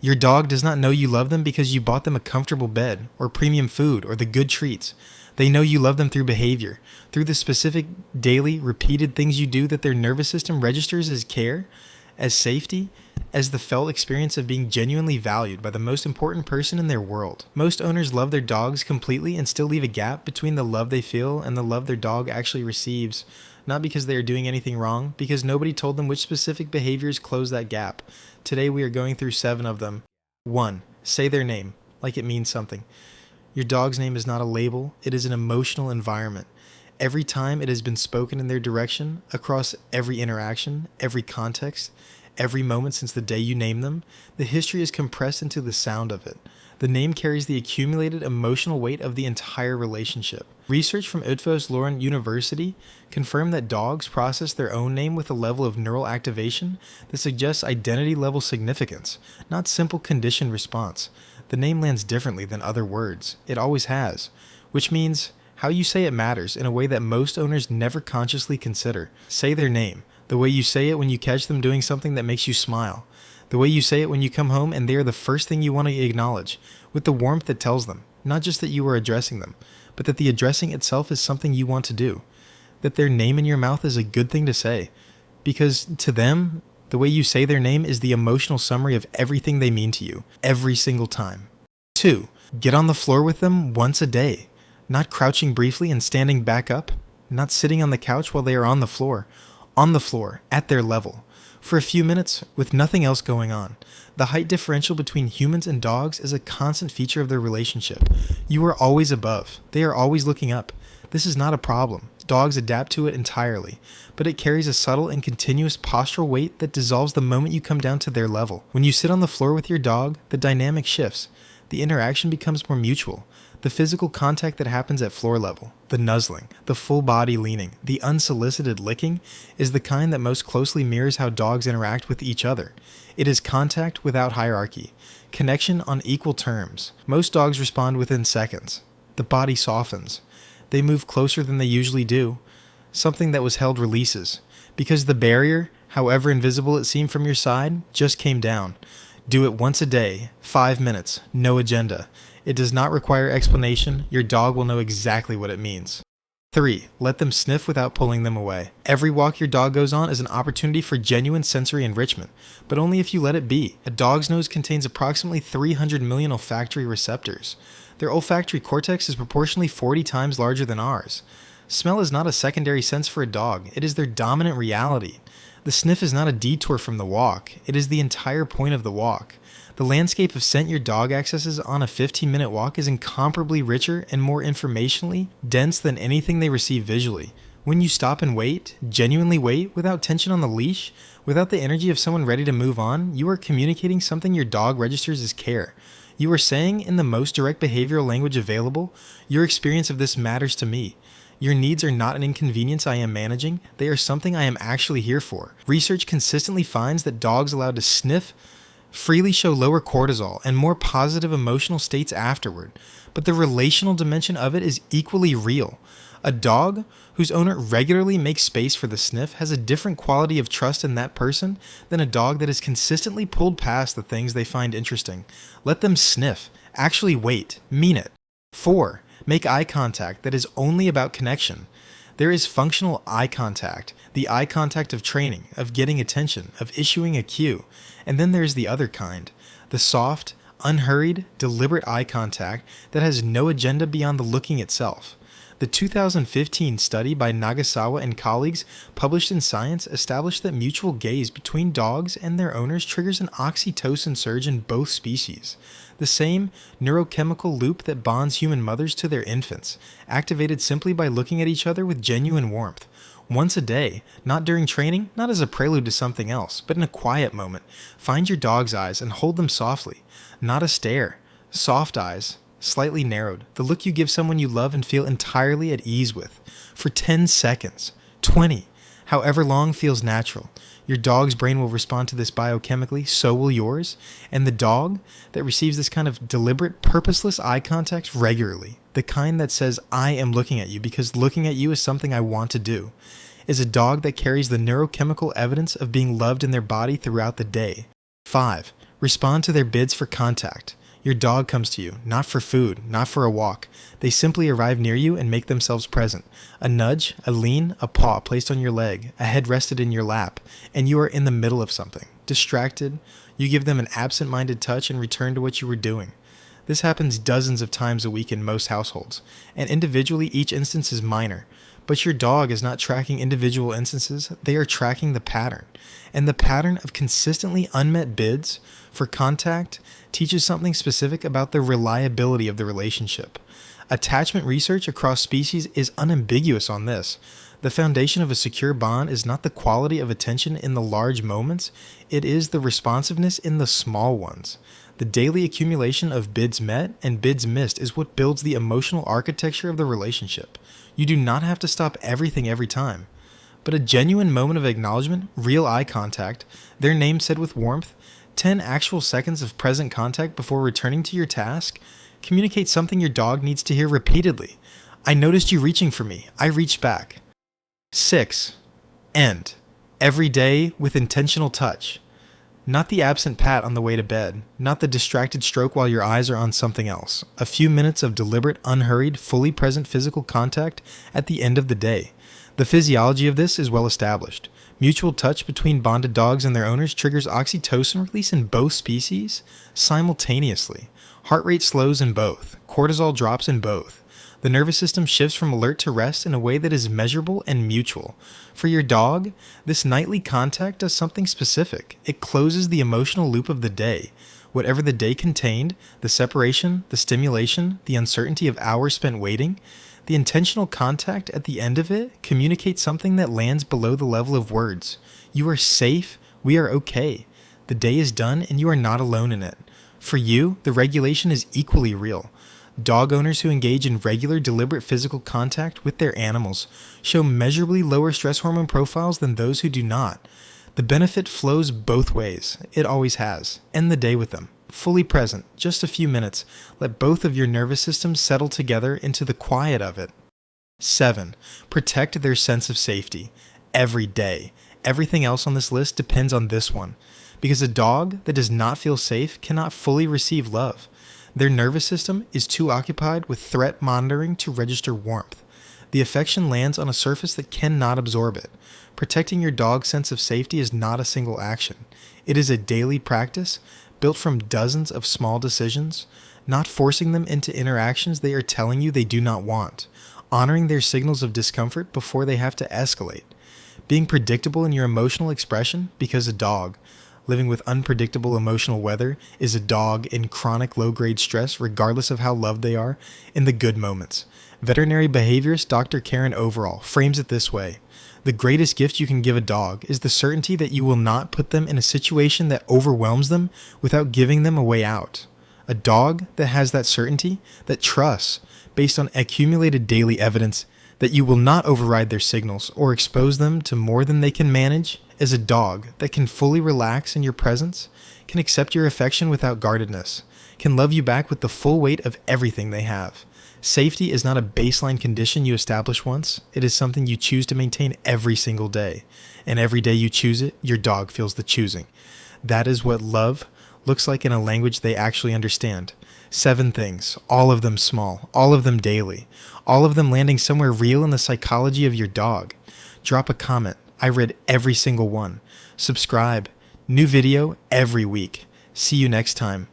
Your dog does not know you love them because you bought them a comfortable bed, or premium food, or the good treats. They know you love them through behavior, through the specific, daily, repeated things you do that their nervous system registers as care, as safety, as the felt experience of being genuinely valued by the most important person in their world. Most owners love their dogs completely and still leave a gap between the love they feel and the love their dog actually receives, not because they are doing anything wrong, because nobody told them which specific behaviors close that gap. Today we are going through 7 of them. 1. Say their name, like it means something. Your dog's name is not a label, it is an emotional environment. Every time it has been spoken in their direction, across every interaction, every context, every moment since the day you name them, the history is compressed into the sound of it. The name carries the accumulated emotional weight of the entire relationship. Research from Utfos Loren University confirmed that dogs process their own name with a level of neural activation that suggests identity-level significance, not simple conditioned response. The name lands differently than other words. It always has. Which means how you say it matters in a way that most owners never consciously consider. Say their name. The way you say it when you catch them doing something that makes you smile. The way you say it when you come home and they are the first thing you want to acknowledge, with the warmth that tells them, not just that you are addressing them, but that the addressing itself is something you want to do. That their name in your mouth is a good thing to say. Because to them, the way you say their name is the emotional summary of everything they mean to you, every single time. 2. Get on the floor with them once a day. Not crouching briefly and standing back up. Not sitting on the couch while they are on the floor, at their level. For a few minutes, with nothing else going on. The height differential between humans and dogs is a constant feature of their relationship. You are always above. They are always looking up. This is not a problem. Dogs adapt to it entirely, but it carries a subtle and continuous postural weight that dissolves the moment you come down to their level. When you sit on the floor with your dog, the dynamic shifts. The interaction becomes more mutual. The physical contact that happens at floor level, the nuzzling, the full body leaning, the unsolicited licking, is the kind that most closely mirrors how dogs interact with each other. It is contact without hierarchy, connection on equal terms. Most dogs respond within seconds. The body softens. They move closer than they usually do. Something that was held releases, because the barrier, however invisible it seemed from your side, just came down. Do it once a day, 5 minutes, no agenda. It does not require explanation. Your dog will know exactly what it means. 3. Let them sniff without pulling them away. Every walk your dog goes on is an opportunity for genuine sensory enrichment, but only if you let it be. A dog's nose contains approximately 300 million olfactory receptors. Their olfactory cortex is proportionally 40 times larger than ours. Smell is not a secondary sense for a dog. It is their dominant reality. The sniff is not a detour from the walk. It is the entire point of the walk. The landscape of scent your dog accesses on a 15-minute walk is incomparably richer and more informationally dense than anything they receive visually. When you stop and wait, genuinely wait, without tension on the leash, without the energy of someone ready to move on, you are communicating something your dog registers as care. You are saying, in the most direct behavioral language available, your experience of this matters to me. Your needs are not an inconvenience I am managing, they are something I am actually here for. Research consistently finds that dogs allowed to sniff freely show lower cortisol and more positive emotional states afterward, but the relational dimension of it is equally real. A dog whose owner regularly makes space for the sniff has a different quality of trust in that person than a dog that is consistently pulled past the things they find interesting. Let them sniff. Actually wait. Mean it. 4. Make eye contact that is only about connection. There is functional eye contact, the eye contact of training, of getting attention, of issuing a cue. And then there is the other kind, the soft, unhurried, deliberate eye contact that has no agenda beyond the looking itself. The 2015 study by Nagasawa and colleagues published in Science established that mutual gaze between dogs and their owners triggers an oxytocin surge in both species. The same neurochemical loop that bonds human mothers to their infants, activated simply by looking at each other with genuine warmth. Once a day, not during training, not as a prelude to something else, but in a quiet moment, find your dog's eyes and hold them softly. Not a stare. Soft eyes, slightly narrowed, the look you give someone you love and feel entirely at ease with. For 10 seconds, 20, however long feels natural. Your dog's brain will respond to this biochemically, so will yours. And the dog that receives this kind of deliberate, purposeless eye contact regularly, the kind that says, I am looking at you because looking at you is something I want to do, is a dog that carries the neurochemical evidence of being loved in their body throughout the day. 5. Respond to their bids for contact. Your dog comes to you, not for food, not for a walk. They simply arrive near you and make themselves present. A nudge, a lean, a paw placed on your leg, a head rested in your lap, and you are in the middle of something. Distracted, you give them an absent-minded touch and return to what you were doing. This happens dozens of times a week in most households, and individually each instance is minor. But your dog is not tracking individual instances, they are tracking the pattern. And the pattern of consistently unmet bids for contact teaches something specific about the reliability of the relationship. Attachment research across species is unambiguous on this. The foundation of a secure bond is not the quality of attention in the large moments, it is the responsiveness in the small ones. The daily accumulation of bids met and bids missed is what builds the emotional architecture of the relationship. You do not have to stop everything every time. But a genuine moment of acknowledgement, real eye contact, their name said with warmth, 10 actual seconds of present contact before returning to your task, communicate something your dog needs to hear repeatedly. I noticed you reaching for me. I reached back. 6. End. Every day with intentional touch. Not the absent pat on the way to bed, not the distracted stroke while your eyes are on something else. A few minutes of deliberate, unhurried, fully present physical contact at the end of the day. The physiology of this is well established. Mutual touch between bonded dogs and their owners triggers oxytocin release in both species simultaneously. Heart rate slows in both. Cortisol drops in both. The nervous system shifts from alert to rest in a way that is measurable and mutual. For your dog, this nightly contact does something specific. It closes the emotional loop of the day. Whatever the day contained, the separation, the stimulation, the uncertainty of hours spent waiting, the intentional contact at the end of it communicates something that lands below the level of words. You are safe, we are okay. The day is done and you are not alone in it. For you, the regulation is equally real. Dog owners who engage in regular, deliberate physical contact with their animals show measurably lower stress hormone profiles than those who do not. The benefit flows both ways. It always has. End the day with them. Fully present, just a few minutes. Let both of your nervous systems settle together into the quiet of it. 7. Protect their sense of safety. Every day. Everything else on this list depends on this one. Because a dog that does not feel safe cannot fully receive love. Their nervous system is too occupied with threat monitoring to register warmth. The affection lands on a surface that cannot absorb it. Protecting your dog's sense of safety is not a single action. It is a daily practice built from dozens of small decisions, not forcing them into interactions they are telling you they do not want, honoring their signals of discomfort before they have to escalate, being predictable in your emotional expression because a dog, living with unpredictable emotional weather, is a dog in chronic low-grade stress regardless of how loved they are in the good moments. Veterinary behaviorist Dr. Karen Overall frames it this way. The greatest gift you can give a dog is the certainty that you will not put them in a situation that overwhelms them without giving them a way out. A dog that has that certainty, that trusts, based on accumulated daily evidence, that you will not override their signals or expose them to more than they can manage, is a dog that can fully relax in your presence, can accept your affection without guardedness, can love you back with the full weight of everything they have. Safety is not a baseline condition you establish once, it is something you choose to maintain every single day. And every day you choose it, your dog feels the choosing. That is what love looks like in a language they actually understand. 7 things, all of them small, all of them daily, all of them landing somewhere real in the psychology of your dog. Drop a comment. I read every single one. Subscribe. New video every week. See you next time.